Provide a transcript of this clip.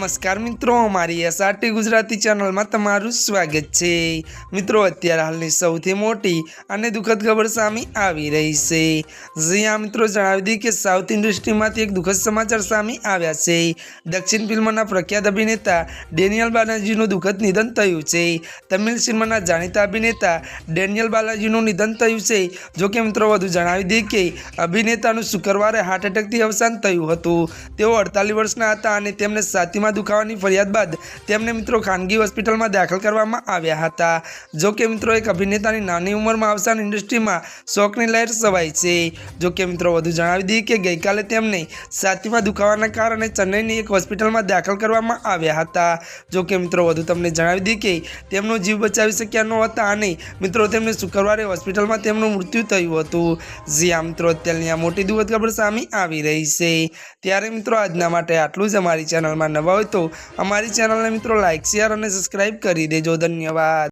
नमस्कार मित्रों, अमारी एसआरटी गुजराती चैनल में तमारुं स्वागत है। मित्रों, अत्यारे हालनी सौथी मोटी अने दुखद खबर सामे आवी रही है। ज्यां मित्रों जणावी दीए के साउथ इंडस्ट्री में एक दुखद समाचार सामे आव्या छे। दक्षिण फिल्मना प्रख्यात अभिनेता डेनियल बालाजीनुं दुखद निधन थयुं छे। तमिल सिनेमाना जाणीता अभिनेता डेनियल बालाजीनुं निधन थयुं छे। जो कि मित्रों वधु जणावी दीए के अभिनेतानुं शुक्रवारे हार्ट एटेकथी अवसान थयुं हतुं। तेओ 48 वर्षना हता अने तेमने छातीमां दुखावानी फरियाद बाद तेमने मित्रों खानगी होस्पिटल में दाखल करवामां आव्या हता। जो कि मित्रों एक अभिनेतानी नानी उंमरमां अवसान इंडस्ट्री में शोकनी लहर छवाई छे। जो कि मित्रों वधु जणावी दीए के गईकाले तेमने छातीमां दुखावाना कारणे चेन्नईनी एक होस्पिटल में दाखल करवामां आव्या हता। जो कि मित्रों वधु तमने जणावी दीए के तेमनो जीव बचावी शक्या नहोता अने मित्रों तेमने शुक्रवारे होस्पिटल में तेमनुं मृत्यु थयुं हतुं। ज्यां मित्रों अत्याરની આ મોટી દુઃખદ ખબર સામે આવી રહી છે। ત્યારે મિત્રો આજના માટે આટલું જ। અમારી ચેનલમાં નવા હોય તો અમારી ચેનલને મિત્રો લાઇક, શેર અને સબસ્ક્રાઇબ કરી દેજો। ધન્યવાદ।